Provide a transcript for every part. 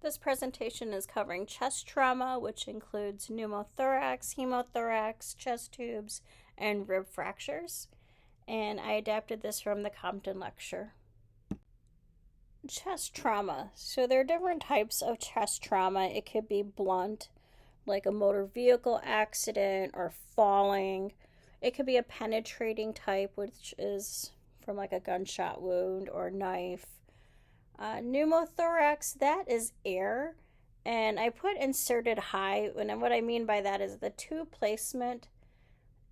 This presentation is covering chest trauma, which includes pneumothorax, hemothorax, chest tubes, and rib fractures. And I adapted this from the Compton lecture. Chest trauma. So there are different types of chest trauma. It could be blunt, like a motor vehicle accident or falling. It could be a penetrating type, which is from like a gunshot wound or knife. Pneumothorax, that is air. And I put inserted high, and what I mean by that is the tube placement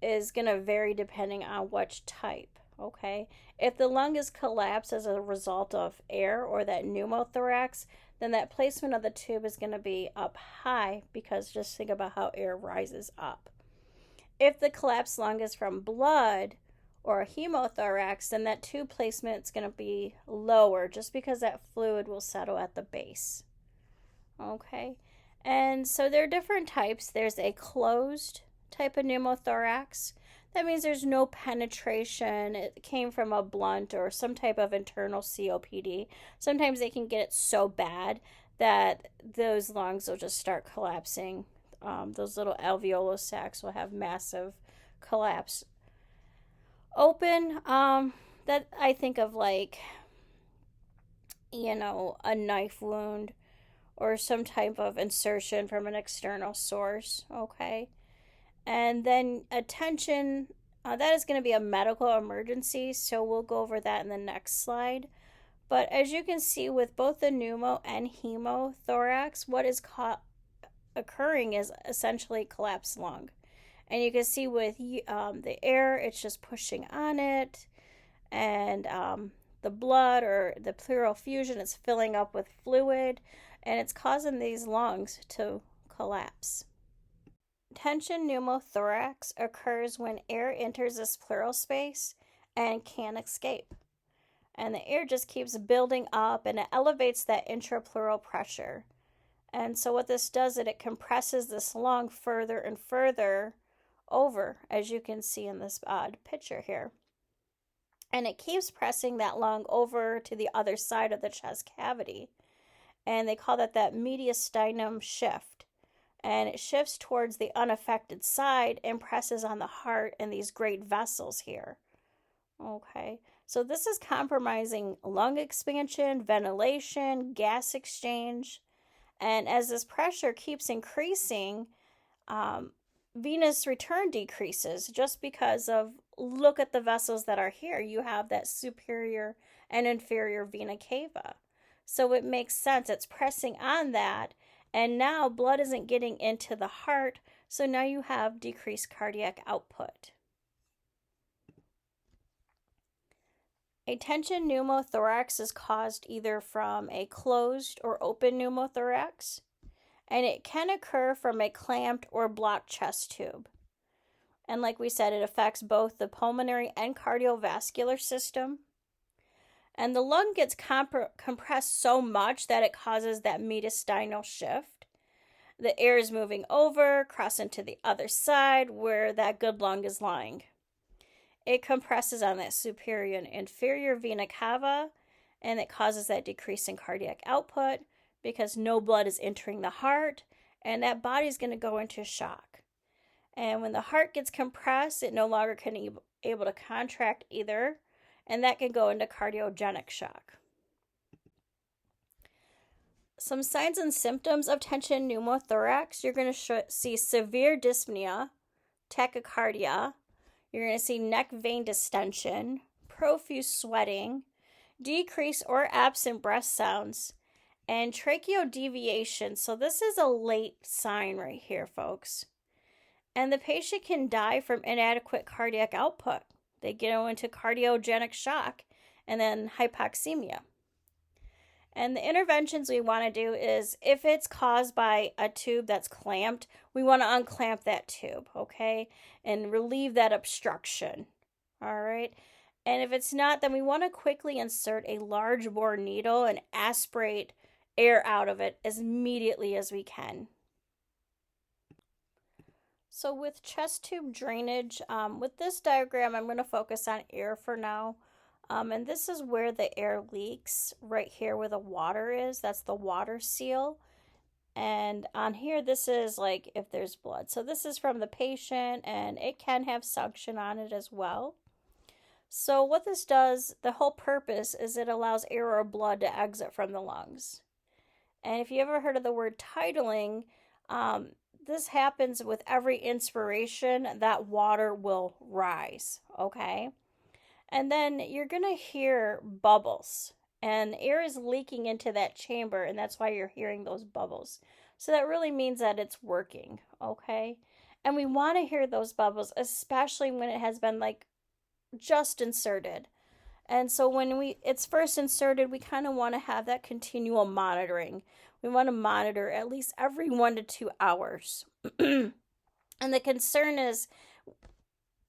is going to vary depending on which type, okay? If the lung is collapsed as a result of air or that pneumothorax, then that placement of the tube is going to be up high because just think about how air rises up. If the collapsed lung is from blood or a hemothorax, then that tube placement is going to be lower just because that fluid will settle at the base. Okay, and so there are different types. There's a closed type of pneumothorax. That means there's no penetration. It came from a blunt or some type of internal COPD. Sometimes they can get it so bad that those lungs will just start collapsing. Those little alveolar sacs will have massive collapse. Open, that I think of like, a knife wound or some type of insertion from an external source, okay? And then attention, that is going to be a medical emergency, so we'll go over that in the next slide. But as you can see with both the pneumo and hemothorax, what is occurring is essentially collapsed lung. And you can see with the air, it's just pushing on it, and the blood or the pleural effusion is filling up with fluid, and it's causing these lungs to collapse. Tension pneumothorax occurs when air enters this pleural space and can't escape. And the air just keeps building up and it elevates that intrapleural pressure. And so what this does is it compresses this lung further and further over, as you can see in this picture here. And it keeps pressing that lung over to the other side of the chest cavity. And they call that mediastinum shift. And it shifts towards the unaffected side and presses on the heart and these great vessels here. Okay, so this is compromising lung expansion, ventilation, gas exchange. And as this pressure keeps increasing, venous return decreases just because of, look at the vessels that are here. You have that superior and inferior vena cava. So it makes sense. It's pressing on that. And now blood isn't getting into the heart. So now you have decreased cardiac output. A tension pneumothorax is caused either from a closed or open pneumothorax, and it can occur from a clamped or blocked chest tube. And like we said, it affects both the pulmonary and cardiovascular system. And the lung gets compressed so much that it causes that mediastinal shift. The air is moving over, crossing to the other side where that good lung is lying. It compresses on that superior and inferior vena cava, and it causes that decrease in cardiac output because no blood is entering the heart, and that body's going to go into shock. And when the heart gets compressed, it no longer can be able to contract either, and that can go into cardiogenic shock. Some signs and symptoms of tension pneumothorax, you're going to see severe dyspnea, tachycardia. You're going to see neck vein distension, profuse sweating, decreased or absent breath sounds, and tracheodeviation. So this is a late sign right here, folks. And the patient can die from inadequate cardiac output. They go into cardiogenic shock and then hypoxemia. And the interventions we want to do is, if it's caused by a tube that's clamped, we want to unclamp that tube, okay? And relieve that obstruction, all right? And if it's not, then we want to quickly insert a large bore needle and aspirate air out of it as immediately as we can. So with chest tube drainage, with this diagram, I'm going to focus on air for now. And this is where the air leaks, right here where the water is. That's the water seal. And on here, this is like if there's blood. So this is from the patient, and it can have suction on it as well. So what this does, the whole purpose is it allows air or blood to exit from the lungs. And if you ever heard of the word tidling, um, this happens with every inspiration, that water will rise, okay? And then you're going to hear bubbles, and air is leaking into that chamber, and that's why you're hearing those bubbles. So that really means that it's working, okay? And we want to hear those bubbles, especially when it has been like just inserted. And so when it's first inserted, we kind of want to have that continual monitoring. We want to monitor at least every 1 to 2 hours. And the concern is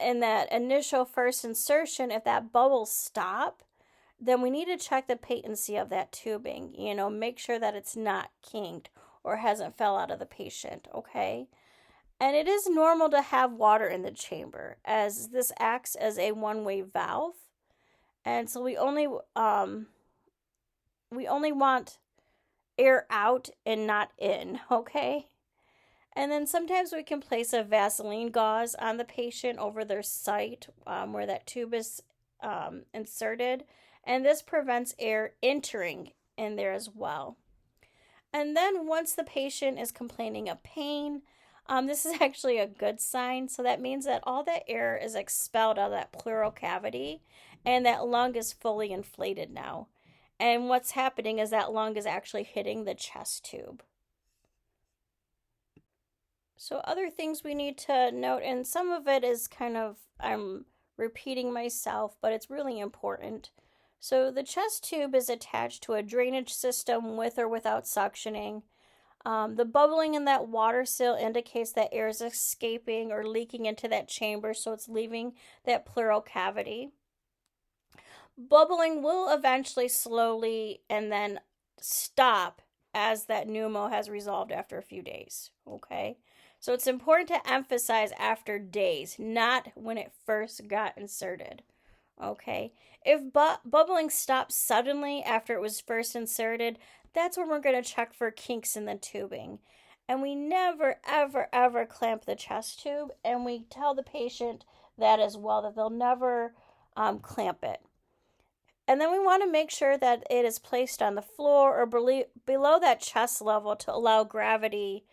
in that initial first insertion, if that bubbles stop, then we need to check the patency of that tubing. Make sure that it's not kinked or hasn't fell out of the patient, okay? And it is normal to have water in the chamber, as this acts as a one-way valve. And so we only want air out and not in, okay? And then sometimes we can place a Vaseline gauze on the patient over their site where that tube is inserted. And this prevents air entering in there as well. And then once the patient is complaining of pain, this is actually a good sign. So that means that all that air is expelled out of that pleural cavity, and that lung is fully inflated now. And what's happening is that lung is actually hitting the chest tube. So other things we need to note, and some of it is kind of, I'm repeating myself, but it's really important. So the chest tube is attached to a drainage system with or without suctioning. The bubbling in that water seal indicates that air is escaping or leaking into that chamber, so it's leaving that pleural cavity. Bubbling will eventually slowly and then stop as that pneumo has resolved after a few days, okay? So it's important to emphasize after days, not when it first got inserted, okay? If bubbling stops suddenly after it was first inserted, that's when we're going to check for kinks in the tubing. And we never, ever, ever clamp the chest tube, and we tell the patient that as well, that they'll never clamp it. And then we want to make sure that it is placed on the floor or below that chest level to allow gravity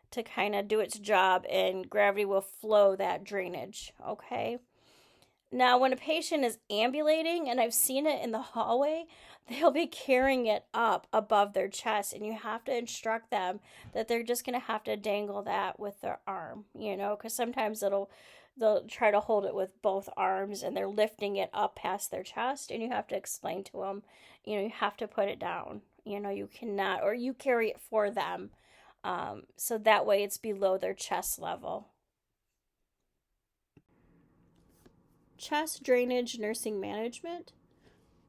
to kind of do its job, and gravity will flow that drainage, okay? Now, when a patient is ambulating, and I've seen it in the hallway, they'll be carrying it up above their chest, and you have to instruct them that they're just going to have to dangle that with their arm, because sometimes they'll try to hold it with both arms, and they're lifting it up past their chest, and you have to explain to them, you have to put it down. You cannot, or you carry it for them, so that way it's below their chest level. Chest drainage nursing management.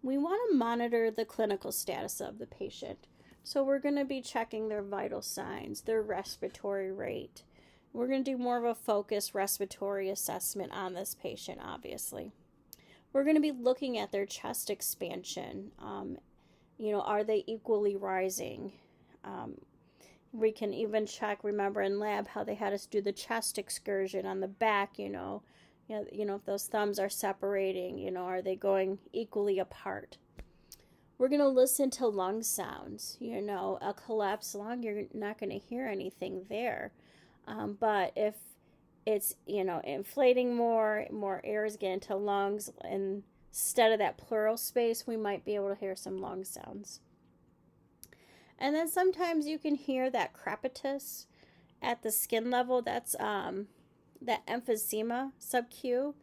We want to monitor the clinical status of the patient. So we're going to be checking their vital signs, their respiratory rate. We're going to do more of a focused respiratory assessment on this patient, obviously. We're going to be looking at their chest expansion. Are they equally rising? We can even check, remember in lab, how they had us do the chest excursion on the back, if those thumbs are separating, are they going equally apart? We're going to listen to lung sounds. A collapsed lung, you're not going to hear anything there. But if it's, inflating more air is getting into lungs, and instead of that pleural space, we might be able to hear some lung sounds. And then sometimes you can hear that crepitus at the skin level. That's that emphysema sub-Q,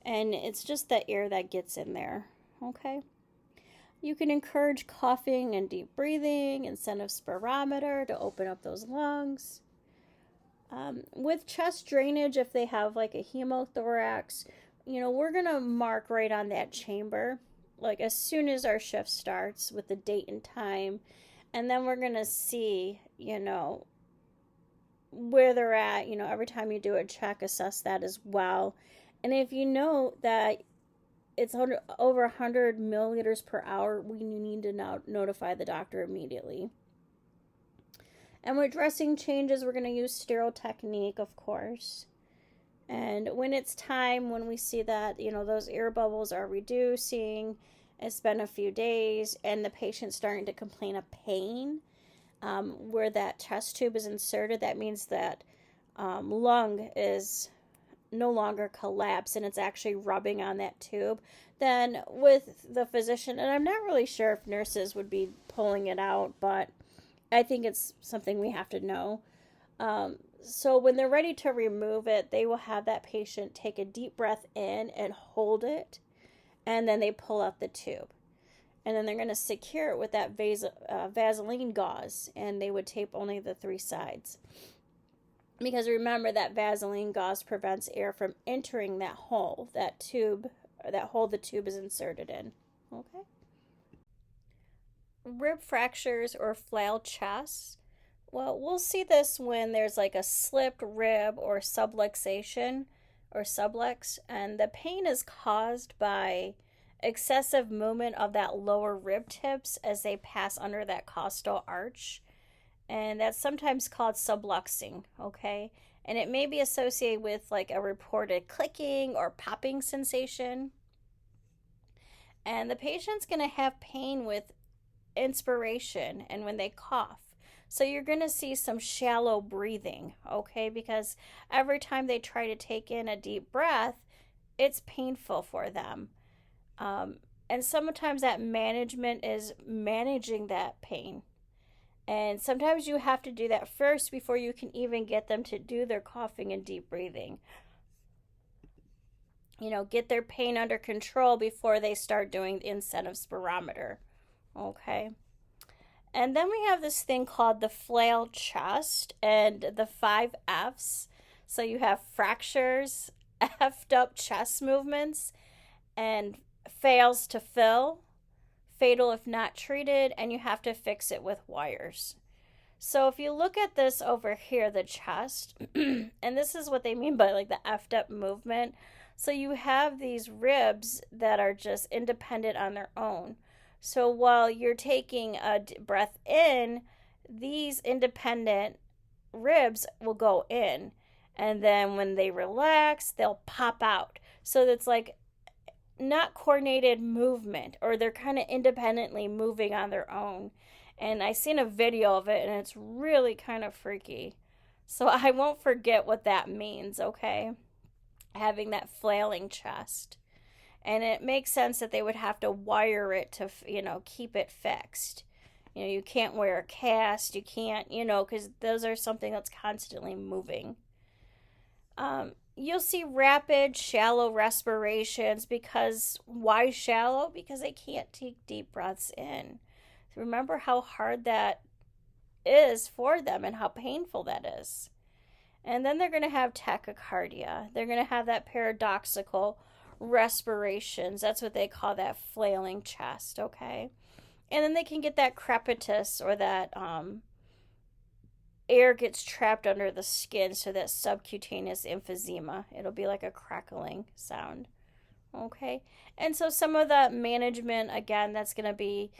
and it's just the air that gets in there, okay? You can encourage coughing and deep breathing and send a spirometer to open up those lungs. With chest drainage, if they have like a hemothorax, we're going to mark right on that chamber, like as soon as our shift starts with the date and time, and then we're going to see, where they're at, every time you do a check, assess that as well. And if you know that it's over 100 milliliters per hour, we need to now notify the doctor immediately. And with dressing changes, we're going to use sterile technique, of course. And when it's time, when we see that, those air bubbles are reducing, it's been a few days, and the patient's starting to complain of pain where that chest tube is inserted, that means that lung is no longer collapsed and it's actually rubbing on that tube. Then with the physician, and I'm not really sure if nurses would be pulling it out, but I think it's something we have to know. So when they're ready to remove it, they will have that patient take a deep breath in and hold it, and then they pull out the tube. And then they're going to secure it with that Vaseline gauze, and they would tape only the 3 sides. Because remember, that Vaseline gauze prevents air from entering that hole, that hole the tube is inserted in. Okay? Rib fractures or flail chests. Well, we'll see this when there's like a slipped rib or subluxation or sublux, and the pain is caused by excessive movement of that lower rib tips as they pass under that costal arch. And that's sometimes called subluxing, okay? And it may be associated with like a reported clicking or popping sensation. And the patient's going to have pain with inspiration and when they cough. So you're going to see some shallow breathing, okay? Because every time they try to take in a deep breath, it's painful for them. And sometimes that management is managing that pain. And sometimes you have to do that first before you can even get them to do their coughing and deep breathing. Get their pain under control before they start doing the incentive spirometer. Okay. And then we have this thing called the flail chest and the 5 F's. So you have fractures, effed up chest movements, and fails to fill, fatal if not treated, and you have to fix it with wires. So if you look at this over here, the chest, and this is what they mean by like the effed up movement. So you have these ribs that are just independent on their own. So while you're taking a breath in, these independent ribs will go in. And then when they relax, they'll pop out. So it's like not coordinated movement, or they're kind of independently moving on their own. And I seen a video of it, and it's really kind of freaky. So I won't forget what that means, okay? Having that flailing chest. And it makes sense that they would have to wire it to, keep it fixed. You can't wear a cast, you can't, because those are something that's constantly moving. You'll see rapid, shallow respirations because, why shallow? Because they can't take deep breaths in. Remember how hard that is for them and how painful that is. And then they're going to have tachycardia. They're going to have that paradoxical respirations. That's what they call that flailing chest, okay? And then they can get that crepitus, or that air gets trapped under the skin, so that subcutaneous emphysema. It'll be like a crackling sound, okay? And so some of the management, again, that's going to be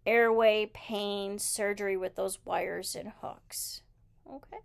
airway pain, surgery with those wires and hooks, okay?